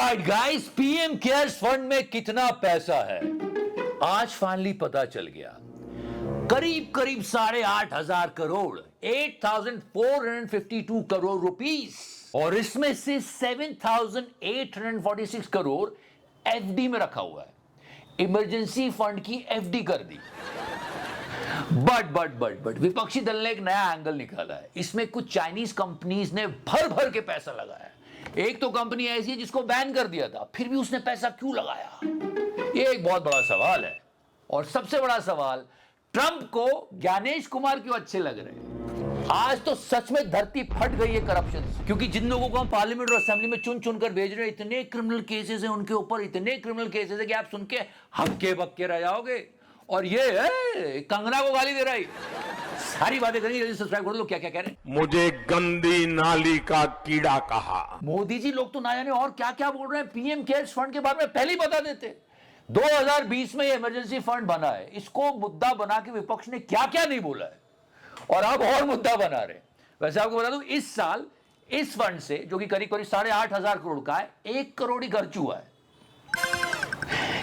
Alright guys, PM cares fund में कितना पैसा है आज फाइनली पता चल गया। करीब करीब 8,500 करोड़, 8,452 करोड़ रुपीस, और इसमें से 7,846 करोड़ एफडी में रखा हुआ है। इमरजेंसी फंड की एफडी कर दी। बट विपक्षी दल ने एक नया एंगल निकाला है। इसमें कुछ चाइनीज कंपनीज ने भर भर के पैसा लगाया। एक तो कंपनी ऐसी है जिसको बैन कर दिया था, फिर भी उसने पैसा क्यों लगाया? ये एक बहुत बड़ा सवाल है। और सबसे बड़ा सवाल, ट्रंप को ज्ञानेश कुमार क्यों अच्छे लग रहे हैं? आज तो सच में धरती फट गई है करप्शन से, क्योंकि जिन लोगों को हम पार्लियामेंट और असेंबली में चुन चुन कर भेज रहे हैं, इतने क्रिमिनल केसेस हैं उनके ऊपर, इतने क्रिमिनल केसेस है कि आप सुन के हक्के बक्के रह जाओगे। और ये कंगना को गाली दे रहा है। सारी बातें करेंगे, जल्दी सब्सक्राइब कर लो। क्या क्या कह रहे हैं? मुझे गंदी नाली का कीड़ा कहा। मोदी जी, लोग तो ना जाने और क्या क्या बोल रहे हैं। पीएम केयर्स फंड के बारे में पहले ही बता देते। 2020 में ये इमरजेंसी फंड बना है, इसको मुद्दा बना के विपक्ष ने क्या क्या नहीं बोला है, और अब और मुद्दा बना रहे। वैसे आपको बता दूं, इस साल इस फंड से, जो कि करीब करीब 8,500 करोड़ का है, 1 करोड़ ही खर्च हुआ है।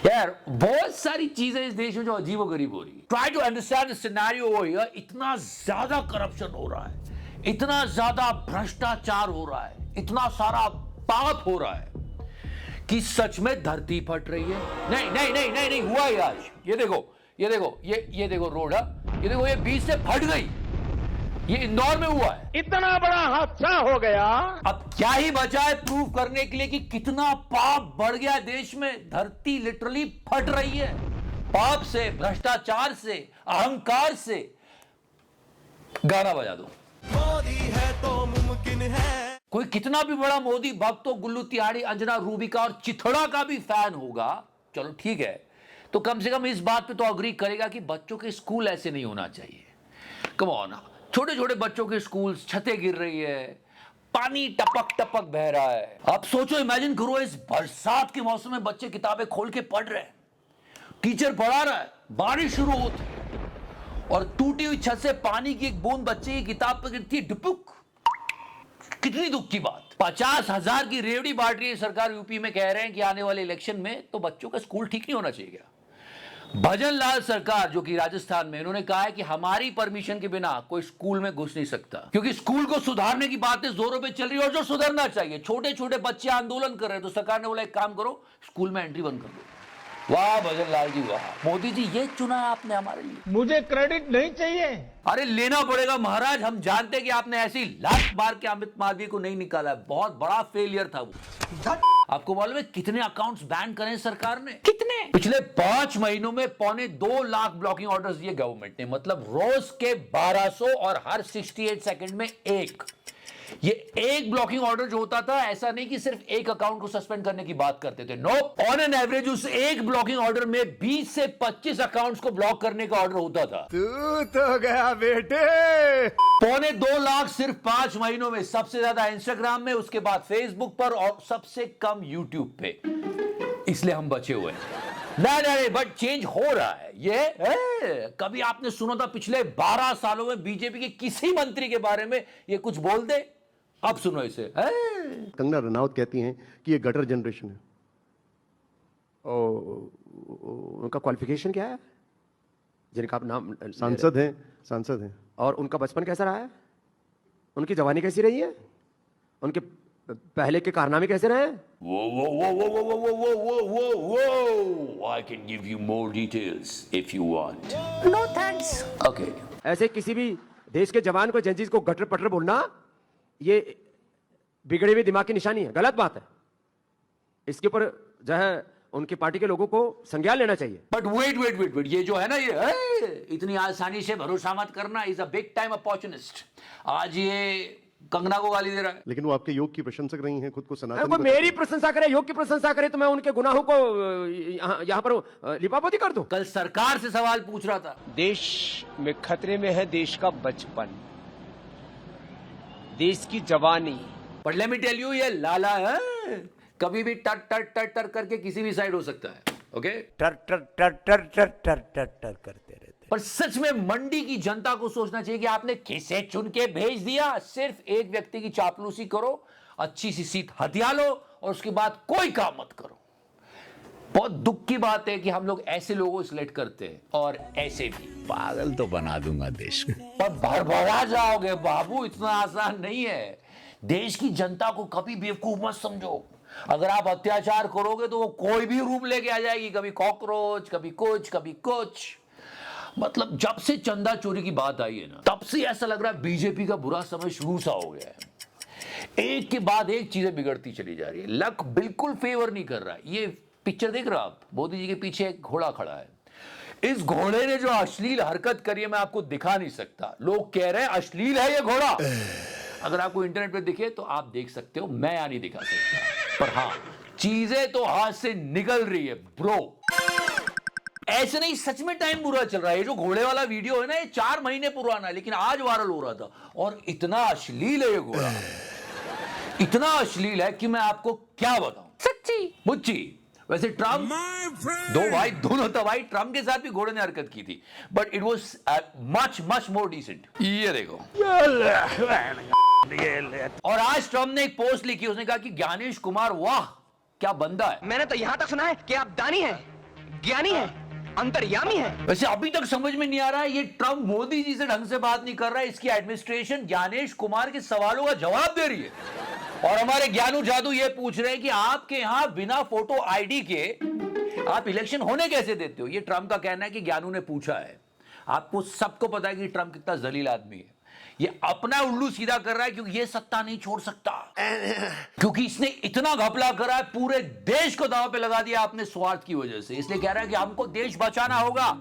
यार बहुत सारी चीजें इस देश में जो अजीबो गरीब हो रही है। Try to understand the scenario over here. इतना ज्यादा करप्शन हो रहा है, इतना ज्यादा भ्रष्टाचार हो रहा है, इतना सारा पाप हो रहा है कि सच में धरती फट रही है। नहीं नहीं नहीं नहीं नहीं हुआ ही आज। ये देखो ये देखो ये देखो रोड है, ये देखो ये बीच से फट गई। ये इंदौर में हुआ है। इतना बड़ा हादसा हो गया। अब क्या ही बचा है प्रूव करने के लिए कि कितना पाप बढ़ गया देश में। धरती लिटरली फट रही है, पाप से, भ्रष्टाचार से, अहंकार से। गाना बजा दो। मोदी है तो मुमकिन है। कोई कितना भी बड़ा मोदी भक्त हो, गुल्लू तिहाड़ी, अंजना रूबिका और चिथड़ा का भी फैन होगा, चलो ठीक है, तो कम से कम इस बात पे तो अग्री करेगा कि बच्चों के स्कूल ऐसे नहीं होना चाहिए। कम ऑन, छोटे छोटे बच्चों के स्कूल, छतें गिर रही है, पानी टपक टपक बह रहा है। आप सोचो, इमेजिन करो, इस बरसात के मौसम में बच्चे किताबें खोल के पढ़ रहे हैं, टीचर पढ़ा रहा है, बारिश शुरू होती है और टूटी हुई छत से पानी की एक बूंद बच्चे की किताब पर गिरती है, डुपुक। कितनी दुख की बात। 50,000 की रेवड़ी बांट रही है सरकार यूपी में, कह रहे हैं कि आने वाले इलेक्शन में तो बच्चों का स्कूल ठीक नहीं होना चाहिए क्या? भजन लाल सरकार, जो कि राजस्थान में, उन्होंने कहा है कि हमारी परमिशन के बिना कोई स्कूल में घुस नहीं सकता, क्योंकि स्कूल को सुधारने की बातें जोरों पे चल रही है और जो सुधरना चाहिए। छोटे छोटे बच्चे आंदोलन कर रहे हैं, तो सरकार ने बोला एक काम करो, स्कूल में एंट्री बंद कर दो। वाह भजन लाल जी वाह, मोदी जी ये चुना है आपने हमारे लिए। मुझे क्रेडिट नहीं चाहिए। अरे लेना पड़ेगा महाराज, हम जानते हैं कि आपने ऐसी लात मार के अमित मालवीय को नहीं निकाला है, बहुत बड़ा फेलियर था वो। आपको मालूम है कितने अकाउंट्स बैन करे सरकार ने? कितने? पिछले 5 महीनों में 2.25 लाख ब्लॉकिंग ऑर्डर्स दिए गवर्नमेंट ने, मतलब रोज के 1200 और हर 68 सेकंड में एक। ये एक ब्लॉकिंग ऑर्डर जो होता था, ऐसा नहीं कि सिर्फ एक अकाउंट को सस्पेंड करने की बात करते थे, नो, ऑन एन एवरेज उस एक ब्लॉकिंग ऑर्डर में 20 से 25 अकाउंट्स को ब्लॉक करने का ऑर्डर होता था। तू तो गया बेटे। 2.25 लाख सिर्फ 5 महीनों में। सबसे ज्यादा इंस्टाग्राम में, उसके बाद फेसबुक पर और सबसे कम यूट्यूब पे। इसलिए हम बचे हुए हैं। नहीं, बट चेंज हो रहा है ये। कभी आपने सुना था पिछले 12 सालों में बीजेपी के किसी मंत्री के बारे में ये कुछ बोल दे? अब सुनो इसे। कंगना रनौत कहती हैं कि ये गटर जनरेशन है। और उनका क्वालिफिकेशन क्या है जिनका आप नाम? सांसद हैं। और उनका बचपन कैसा रहा है? उनकी जवानी कैसी रही है? उनके पहले के कारनामे कैसे रहे? I can give you more details if you want. No thanks. Okay. ऐसे किसी भी देश के जवान को, जंजीज को गटर पटर बोलना, ये बिगड़े हुए दिमाग की निशानी है, गलत बात है। इसके ऊपर जो है उनकी पार्टी के लोगों को संज्ञान लेना चाहिए। बट वेट, ये जो है ना, ये इतनी आसानी से भरोसा मत करना। Is a big time opportunist. आज ये कंगना को गाली दे रहा है, लेकिन वो आपके योग की प्रशंसक रही हैं, खुद को सनातन। कोई मेरी प्रशंसा करे, योग की प्रशंसा करे, तो मैं उनके गुनाहों को यहाँ पर लिपापोती कर दूं। कल सरकार से सवाल पूछ रहा था। देश में खतरे में है देश का बचपन, देश की जवानी। But let me tell you, ये लाला है, कभी भी टर टर टर टर करके किसी भी साइड हो सकता है। ओके, टर टर टर टर टर टर टर टर करते रहते। पर सच में मंडी की जनता को सोचना चाहिए कि आपने किसे चुन के भेज दिया। सिर्फ एक व्यक्ति की चापलूसी करो अच्छी सी सीट हथिया लो और उसके बाद कोई काम मत करो। बहुत दुख की बात है कि हम लोग ऐसे लोगों को सिलेक्ट करते हैं और ऐसे भी। पागल तो बना दूंगा देश को। पर भड़बड़ा जाओगे बाबू, इतना आसान नहीं है। देश की जनता को कभी बेवकूफ मत समझो। अगर आप अत्याचार करोगे तो वो कोई भी रूप लेके आ जाएगी, कभी कॉकरोच, कभी कुछ, कभी कुछ। मतलब जब से चंदा चोरी की बात आई है ना, तब से ऐसा लग रहा है बीजेपी का बुरा समय शुरू सा हो गया है। एक के बाद एक चीजें बिगड़ती चली जा रही है। लक बिल्कुल फेवर नहीं कर रहा है। ये पिक्चर देख रहे हो आप, मोदी जी के पीछे एक घोड़ा खड़ा है। इस घोड़े ने जो अश्लील हरकत करी है मैं आपको दिखा नहीं सकता। लोग कह रहे हैं अश्लील है ये घोड़ा। अगर आपको इंटरनेट पे दिखे तो आप देख सकते हो, मैं यहां नहीं दिखा सकता। पर हाँ, चीजें तो हाथ से निकल रही है ब्रो। ऐसे नहीं, सच में टाइम बुरा चल रहा है। ये जो घोड़े वाला वीडियो है ना, ये 4 महीने पुराना है, लेकिन आज वायरल हो रहा था। और इतना अश्लील है ये घोड़ा, इतना अश्लील है कि मैं आपको क्या बताऊं। सच्ची मुच्ची। वैसे ट्रम्प दो भाई दोनों तबाही, ट्रम्प के साथ भी घोड़े ने हरकत की थी, but it was much much more decent. ये देखो। और आज ट्रम्प ने एक पोस्ट लिखी, उसने कहा कि ज्ञानेश कुमार वाह क्या बंदा है। मैंने तो यहाँ तक सुना है कि आप दानी हैं, ज्ञानी हैं, अंतर्यामी हैं। वैसे अभी तक समझ में नहीं आ रहा है ये ट्रम्प मोदी जी से ढंग से बात नहीं कर रहा है। इसकी एडमिनिस्ट्रेशन ज्ञानेश कुमार के सवालों का जवाब दे रही है। और हमारे ज्ञानू जादू ये पूछ रहे हैं कि आपके यहां बिना फोटो आईडी के आप इलेक्शन होने कैसे देते हो। ये ट्रम्प का कहना है कि ज्ञानू ने पूछा है। आपको सबको पता है कि ट्रम्प कितना जलील आदमी है। ये अपना उल्लू सीधा कर रहा है क्योंकि ये सत्ता नहीं छोड़ सकता, क्योंकि इसने इतना घपला करा है, पूरे देश को दांव पे लगा दिया अपने स्वार्थ की वजह से। इसलिए कह रहा है कि हमको देश बचाना होगा।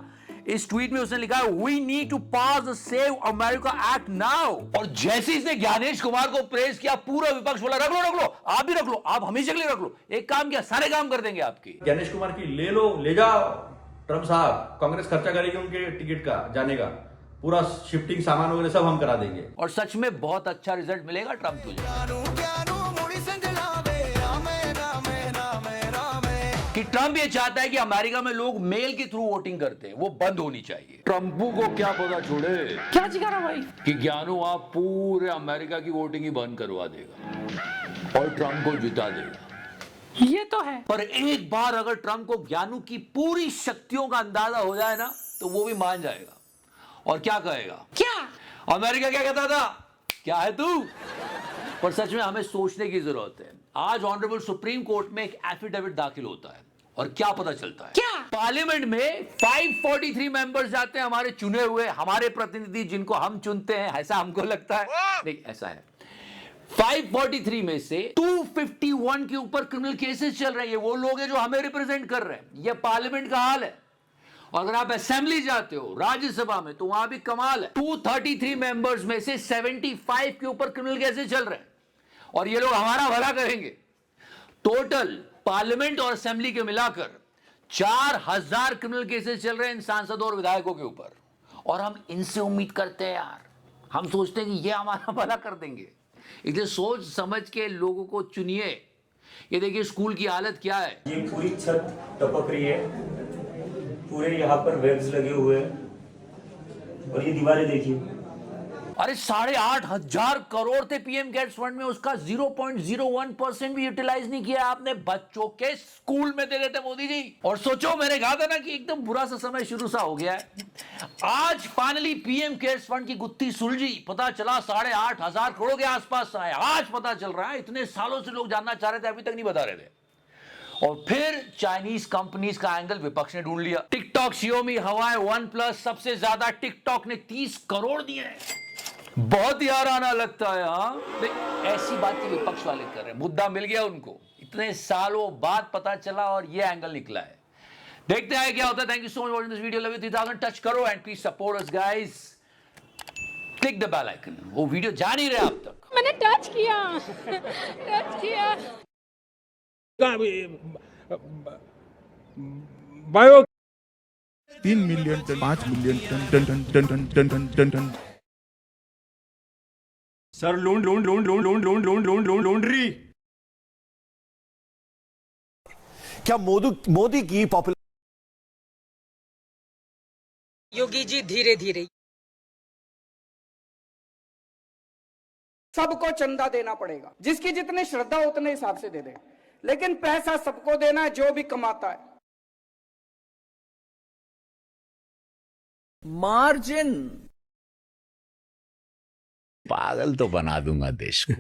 इस ट्वीट में उसने लिखा है we need to pass the save America act now. और जैसे इसने ज्ञानेश कुमार को प्रेज किया, पूरा विपक्ष बोला रख लो, आप भी रख लो, आप हमेशा के लिए रख लो। एक काम किया, सारे काम कर देंगे आपके। ज्ञानेश कुमार की ले लो, ले जाओ ट्रम्प साहब, कांग्रेस खर्चा करेगी उनके टिकट का जाने का, पूरा शिफ्टिंग सामान वगैरह सब हम करा देंगे। और सच में बहुत अच्छा रिजल्ट मिलेगा ट्रम्प तुझे। कि ट्रम्प ये चाहता है कि अमेरिका में लोग मेल के थ्रू वोटिंग करते हैं, वो बंद होनी चाहिए। ट्रम्पू को क्या पता छोड़े क्या जिगारा भाई कि ज्ञानू आप पूरे अमेरिका की वोटिंग ही बंद करवा देगा और ट्रम्प को जिता देगा। ये तो है। पर एक बार अगर ट्रम्प को ज्ञानू की पूरी शक्तियों का अंदाजा हो जाए ना, तो वो भी मान जाएगा और क्या कहेगा, क्या अमेरिका क्या कहता था, क्या है तू। पर सच में हमें सोचने की जरूरत है। आज ऑनरेबल सुप्रीम कोर्ट में एक एफिडेविट दाखिल होता है और क्या पता चलता है, क्या पार्लियामेंट में 543 मेंबर्स जाते हैं, हमारे चुने हुए, हमारे प्रतिनिधि जिनको हम चुनते हैं, ऐसा हमको लगता है। नहीं, ऐसा है 543 में से 251 के ऊपर क्रिमिनल केसेस चल रहे हैं। ये वो लोग हैं जो हमें रिप्रेजेंट कर रहे हैं। ये पार्लियामेंट का हाल है। और अगर आप असेंबली जाते हो, राज्यसभा में, तो वहां भी कमाल है। 233 मेंबर्स में से 75 के ऊपर क्रिमिनल केसेस चल रहे हैं और ये लोग हमारा भला करेंगे। टोटल पार्लियामेंट और असेंबली के मिलाकर 4000 क्रिमिनल केसेस चल रहे हैं इन सांसदों और विधायकों के ऊपर। और हम इनसे उम्मीद करते हैं यार, हम सोचते हैं कि ये हमारा भला कर देंगे। इसलिए सोच समझ के लोगों को चुनिए। ये देखिए स्कूल की हालत क्या है। ये पूरी छत टपक रही है, पूरे यहाँ पर वेब्स लगे हुए हैं और ये दीवारें देखिए। अरे 8,500 करोड़ थे पीएम केयर्स फंड में, उसका 0.01% भी यूटिलाइज नहीं किया आपने। बच्चों के स्कूल में दे देते मोदी जी। और सोचो, मैंने कहा था ना कि एकदम बुरा सा समय शुरू सा हो गया है। आज फाइनली पीएम केयर्स फंड की गुत्थी सुलझी। पता चला 8,500 करोड़ के आसपास आए। आज पता चल रहा है, इतने सालों से लोग जानना चाह रहे थे, अभी तक नहीं बता रहे थे। और फिर चाइनीज कंपनीज का एंगल विपक्ष ने ढूंढ लिया। टिकटॉक, Xiaomi, हवाई, OnePlus, सबसे ज्यादा टिकटॉक ने 30 करोड़ दिए हैं। बहुत ही हराना लगता है। हाँ, ऐसी बातें विपक्ष वाले कर रहे हैं। मुद्दा मिल गया उनको, इतने सालों बाद पता चला और ये एंगल निकला है। देखते हैं क्या होता है। Thank you so much for this video. Love you 3000 touch करो and please support us guys. Click the bell icon. वो वीडियो जा नहीं रहे अब तक। मैंने टच किया bio 3 million ton, 5 million ton ton ton ton ton ton ton ton ton. Sir laundry. क्या मोदी की पॉपुलर योगी जी धीरे धीरे सबको चंदा देना पड़ेगा, जिसकी जितनी श्रद्धा उतने हिसाब से दे दे, लेकिन पैसा सबको देना है जो भी कमाता है। मार्जिन पागल तो बना दूंगा देश को।